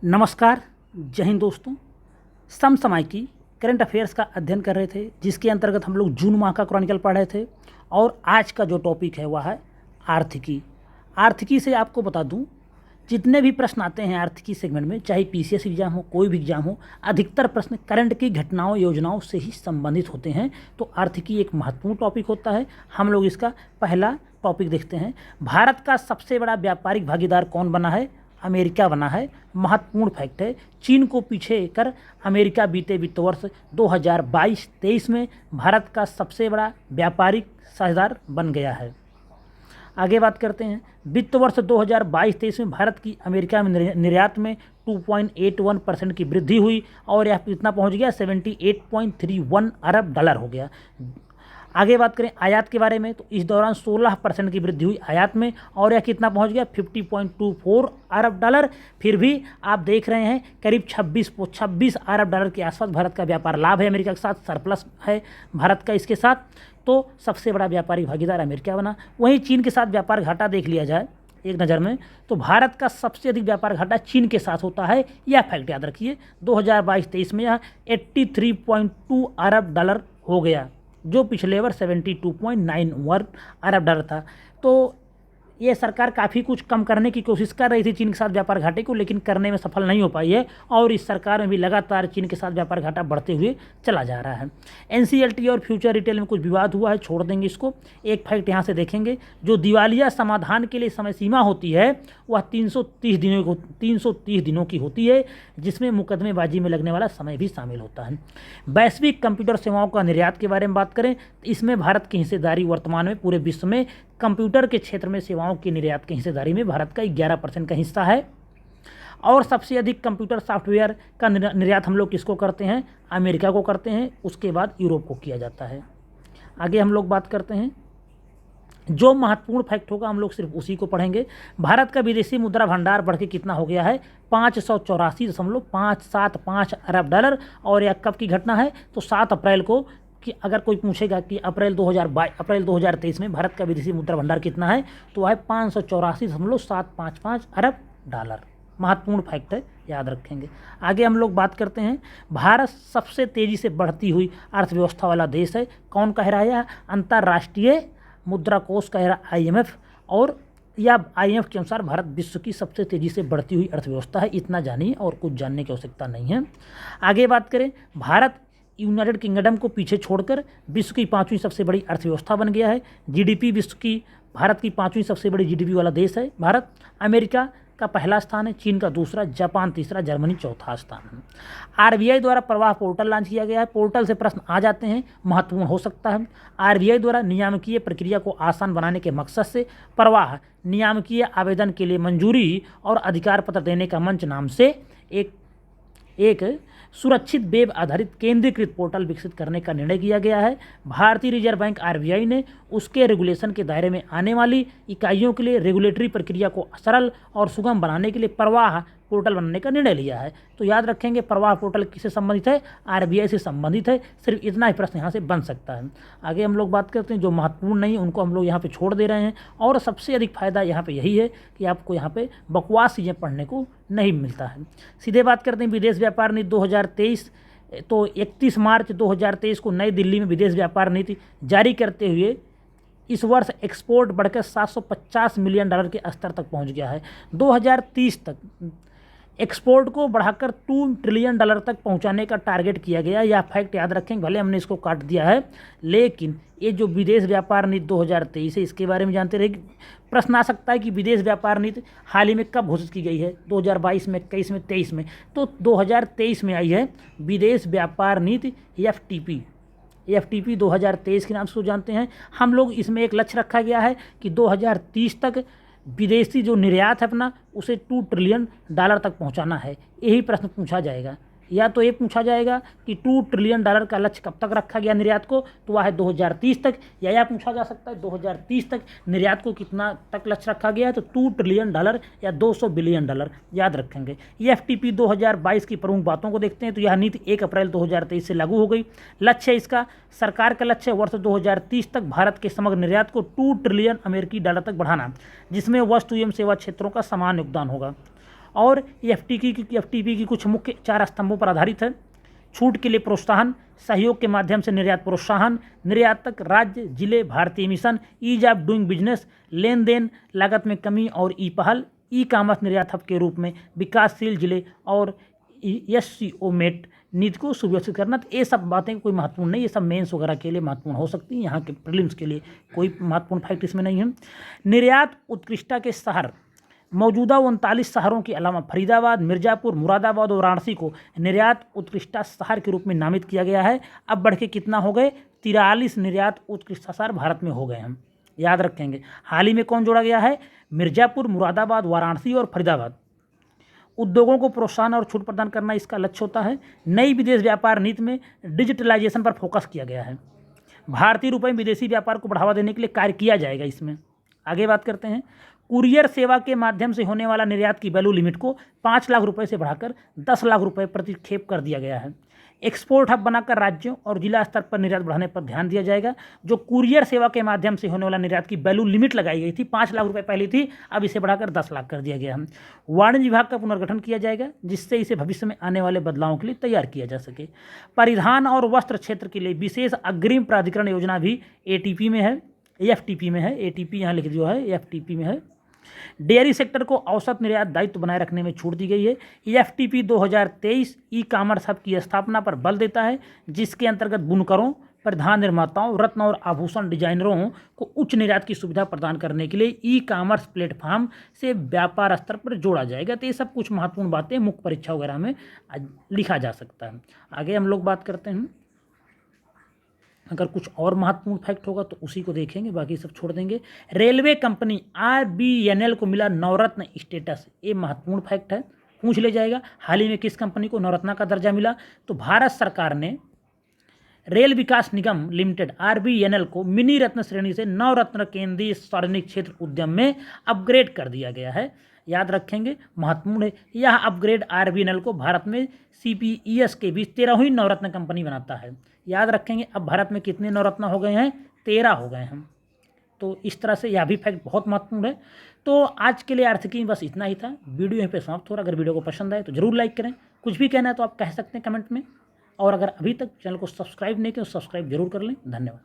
नमस्कार। जय हिंद दोस्तों। समसामयिक की करंट अफेयर्स का अध्ययन कर रहे थे, जिसके अंतर्गत हम लोग जून माह का क्रॉनिकल पढ़ रहे थे। और आज का जो टॉपिक है वह है आर्थिकी। आर्थिकी से आपको बता दूं, जितने भी प्रश्न आते हैं आर्थिकी सेगमेंट में, चाहे पीसीएस एग्जाम हो, कोई भी एग्जाम हो, अधिकतर प्रश्न करंट की घटनाओं योजनाओं से ही संबंधित होते हैं। तो आर्थिकी एक महत्वपूर्ण टॉपिक होता है। हम लोग इसका पहला टॉपिक देखते हैं। भारत का सबसे बड़ा व्यापारिक भागीदार कौन बना है? अमेरिका बना है। महत्वपूर्ण फैक्ट है, चीन को पीछे कर अमेरिका बीते वित्त वर्ष 2022-23 में भारत का सबसे बड़ा व्यापारिक साझेदार बन गया है। आगे बात करते हैं। वित्त वर्ष 2022-23 में भारत की अमेरिका में निर्यात में 2.81% की वृद्धि हुई और यह कितना पहुंच गया? 78.31 अरब डॉलर हो गया। आगे बात करें आयात के बारे में, तो इस दौरान 16% की वृद्धि हुई आयात में और यह कितना पहुंच गया? 50.24 अरब डॉलर। फिर भी आप देख रहे हैं करीब 26 अरब डॉलर के आसपास भारत का व्यापार लाभ है अमेरिका के साथ, सरप्लस है भारत का इसके साथ। तो सबसे बड़ा व्यापारिक भागीदार अमेरिका बना। वहीं चीन के साथ व्यापार घाटा देख लिया जाए एक नज़र में, तो भारत का सबसे अधिक व्यापार घाटा चीन के साथ होता है। यह फैक्ट याद रखिए। 2022-23 में यह 83.2 अरब डॉलर हो गया, जो पिछले वर्ष 72.91 अरब डॉलर था। तो ये सरकार काफ़ी कुछ कम करने की कोशिश कर रही थी चीन के साथ व्यापार घाटे को, लेकिन करने में सफल नहीं हो पाई है और इस सरकार में भी लगातार चीन के साथ व्यापार घाटा बढ़ते हुए चला जा रहा है। एनसीएलटी और फ्यूचर रिटेल में कुछ विवाद हुआ है, छोड़ देंगे इसको। एक फैक्ट यहाँ से देखेंगे, जो दिवालिया समाधान के लिए समय सीमा होती है वह 330 दिनों की होती है, जिसमें मुकदमेबाजी में लगने वाला समय भी शामिल होता है। वैश्विक कंप्यूटर सेवाओं का निर्यात के बारे में बात करें, इसमें भारत की हिस्सेदारी वर्तमान में पूरे विश्व में कंप्यूटर के क्षेत्र में सेवाओं की निर्यात की हिस्सेदारी में भारत का 11% का हिस्सा है। और सबसे अधिक कंप्यूटर सॉफ्टवेयर का निर्यात हम लोग किसको करते हैं? अमेरिका को करते हैं। उसके बाद यूरोप को किया जाता है। आगे हम लोग बात करते हैं, जो महत्वपूर्ण फैक्ट होगा हम लोग सिर्फ उसी को पढ़ेंगे। भारत का विदेशी मुद्रा भंडार बढ़ के कितना हो गया है? 584.575 अरब डॉलर। और यह कब की घटना है? तो 7 अप्रैल को। कि अगर कोई पूछेगा कि अप्रैल 2023 में भारत का विदेशी मुद्रा भंडार कितना है, तो वह है 584.755 अरब डॉलर। महत्वपूर्ण फैक्ट है, याद रखेंगे। आगे हम लोग बात करते हैं, भारत सबसे तेज़ी से बढ़ती हुई अर्थव्यवस्था वाला देश है। कौन कह रहा है? यह अंतर्राष्ट्रीय मुद्रा कोष कह रहा, IMF। और या IMF के अनुसार भारत विश्व की सबसे तेज़ी से बढ़ती हुई अर्थव्यवस्था है। इतना जानिए और कुछ जानने की आवश्यकता नहीं है। आगे बात करें, भारत यूनाइटेड किंगडम को पीछे छोड़कर विश्व की 5वीं सबसे बड़ी अर्थव्यवस्था बन गया है। जीडीपी विश्व की भारत की 5वीं सबसे बड़ी जीडीपी वाला देश है भारत। अमेरिका का पहला स्थान है, चीन का दूसरा, जापान तीसरा, जर्मनी चौथा स्थान है। आरबीआई द्वारा प्रवाह पोर्टल लॉन्च किया गया है। पोर्टल से प्रश्न आ जाते हैं, महत्वपूर्ण हो सकता है। आरबीआई द्वारा नियामकीय प्रक्रिया को आसान बनाने के मकसद से प्रवाह नियामकीय आवेदन के लिए मंजूरी और अधिकार पत्र देने का मंच नाम से एक सुरक्षित वेब आधारित केंद्रीकृत पोर्टल विकसित करने का निर्णय किया गया है। भारतीय रिजर्व बैंक RBI ने उसके रेगुलेशन के दायरे में आने वाली इकाइयों के लिए रेगुलेटरी प्रक्रिया को सरल और सुगम बनाने के लिए प्रवाह पोर्टल बनाने का निर्णय लिया है। तो याद रखेंगे, प्रवाह पोर्टल किससे संबंधित है? RBI से संबंधित है। सिर्फ इतना ही प्रश्न यहाँ से बन सकता है। आगे हम लोग बात करते हैं, जो महत्वपूर्ण नहीं उनको हम लोग यहाँ पे छोड़ दे रहे हैं। और सबसे अधिक फायदा यहाँ पे यही है कि आपको यहाँ पे बकवास चीज़ें पढ़ने को नहीं मिलता है। सीधे बात करते हैं विदेश व्यापार नीति 2023। तो 31 मार्च 2023 को नई दिल्ली में विदेश व्यापार नीति जारी करते हुए इस वर्ष एक्सपोर्ट बढ़कर 750 मिलियन डॉलर के स्तर तक पहुंच गया है। 2030 तक एक्सपोर्ट को बढ़ाकर 2 ट्रिलियन डॉलर तक पहुंचाने का टारगेट किया गया। यह फैक्ट याद रखेंगे, भले हमने इसको काट दिया है, लेकिन ये जो विदेश व्यापार नीति 2023 है, इसके बारे में जानते रहे। प्रश्न आ सकता है कि विदेश व्यापार नीति हाल ही में कब घोषित की गई है? 2022 में, 21 में, 23 में। तो 2023 में आई है विदेश व्यापार नीति FTP। FTP 2023 के नाम से जानते हैं हम लोग। इसमें एक लक्ष्य रखा गया है कि 2030 तक विदेशी जो निर्यात है अपना, उसे 2 ट्रिलियन डॉलर तक पहुंचाना है। यही प्रश्न पूछा जाएगा। या तो ये पूछा जाएगा कि 2 ट्रिलियन डॉलर का लक्ष्य कब तक रखा गया निर्यात को, तो वह है 2030 तक। या यह पूछा जा सकता है 2030 तक निर्यात को कितना तक लक्ष्य रखा गया है, तो 2 ट्रिलियन डॉलर या 200 बिलियन डॉलर। याद रखेंगे। ये FTP 2022 की प्रमुख बातों को देखते हैं, तो यह नीति 1 अप्रैल 2023 से लागू हो गई। लक्ष्य इसका, सरकार का लक्ष्य वर्ष 2030 तक भारत के समग्र निर्यात को 2 ट्रिलियन अमेरिकी डॉलर तक बढ़ाना, जिसमें वस्तु एवं सेवा क्षेत्रों का समान योगदान होगा। और एफटीपी की कुछ मुख्य 4 स्तंभों पर आधारित है। छूट के लिए प्रोत्साहन, सहयोग के माध्यम से निर्यात प्रोत्साहन, निर्यातक राज्य जिले भारतीय मिशन, ईज ऑफ डूइंग बिजनेस, लेन देन लागत में कमी और ई पहल, ई कॉमर्स निर्यात हब के रूप में विकासशील जिले और SCO मेट नीति को सुव्यवस्थित करना। तो ये सब बातें कोई महत्वपूर्ण नहीं, ये सब मेंस वगैरह के लिए महत्वपूर्ण हो सकती हैं, यहाँ के प्रीलिम्स के लिए कोई महत्वपूर्ण फैक्ट इसमें नहीं है। निर्यात उत्कृष्टता के शहर, मौजूदा 39 शहरों के अलावा फरीदाबाद, मिर्ज़ापुर, मुरादाबाद और वाराणसी को निर्यात उत्कृष्टता शहर के रूप में नामित किया गया है। अब बढ़ के कितना हो गए, 43 निर्यात उत्कृष्टता शहर भारत में हो गए हैं, याद रखेंगे। हाल ही में कौन जोड़ा गया है, मिर्ज़ापुर, मुरादाबाद, वाराणसी और फरीदाबाद। उद्योगों को प्रोत्साहन और छूट प्रदान करना इसका लक्ष्य होता है। नई विदेश व्यापार नीति में डिजिटलाइजेशन पर फोकस किया गया है। भारतीय रुपये में विदेशी व्यापार को बढ़ावा देने के लिए कार्य किया जाएगा इसमें। आगे बात करते हैं, कुरियर सेवा के माध्यम से होने वाला निर्यात की वैल्यू लिमिट को 5 लाख रुपए से बढ़ाकर 10 लाख रुपए प्रति खेप कर दिया गया है। एक्सपोर्ट हब बनाकर राज्यों और जिला स्तर पर निर्यात बढ़ाने पर ध्यान दिया जाएगा। जो कुरियर सेवा के माध्यम से होने वाला निर्यात की वैल्यू लिमिट लगाई गई थी, 5 लाख रुपए पहले थी, अब इसे बढ़ाकर 10 लाख कर दिया गया है। वाणिज्य विभाग का पुनर्गठन किया जाएगा, जिससे इसे भविष्य में आने वाले बदलावों के लिए तैयार किया जा सके। परिधान और वस्त्र क्षेत्र के लिए विशेष अग्रिम प्राधिकरण योजना भी ATP में है, FTP में है, ATP यहाँ लिख दिया है, FTP में है। डेयरी सेक्टर को औसत निर्यात दायित्व बनाए रखने में छूट दी गई है। FTP 2023 ई कॉमर्स हब की स्थापना पर बल देता है, जिसके अंतर्गत बुनकरों, परिधान निर्माताओं, रत्न और आभूषण डिजाइनरों को उच्च निर्यात की सुविधा प्रदान करने के लिए ई कॉमर्स प्लेटफॉर्म से व्यापार स्तर पर जोड़ा जाएगा। तो ये सब कुछ महत्वपूर्ण बातें मुख्य परीक्षा वगैरह में लिखा जा सकता है। आगे हम लोग बात करते हैं, अगर कुछ और महत्वपूर्ण फैक्ट होगा तो उसी को देखेंगे, बाकी सब छोड़ देंगे। रेलवे कंपनी RBNL को मिला नवरत्न स्टेटस, ये महत्वपूर्ण फैक्ट है, पूछ ले जाएगा। हाल ही में किस कंपनी को नवरत्न का दर्जा मिला, तो भारत सरकार ने रेल विकास निगम लिमिटेड RBNL को मिनी रत्न श्रेणी से नवरत्न केंद्रीय सार्वजनिक क्षेत्र उद्यम में अपग्रेड कर दिया गया है, याद रखेंगे, महत्वपूर्ण है। यह अपग्रेड RBNL को भारत में CPES के बीच 13वीं नवरत्न कंपनी बनाता है, याद रखेंगे। अब भारत में कितने नवरत्न हो गए हैं, 13 हो गए हैं। तो इस तरह से यह भी फैक्ट बहुत महत्वपूर्ण है। तो आज के लिए आर्थिकी बस इतना ही था, वीडियो यहीं पे समाप्त हो रहा। अगर वीडियो को पसंद आए तो जरूर लाइक करें, कुछ भी कहना है तो आप कह सकते हैं कमेंट में, और अगर अभी तक चैनल को सब्सक्राइब नहीं किया तो सब्सक्राइब जरूर कर लें। धन्यवाद।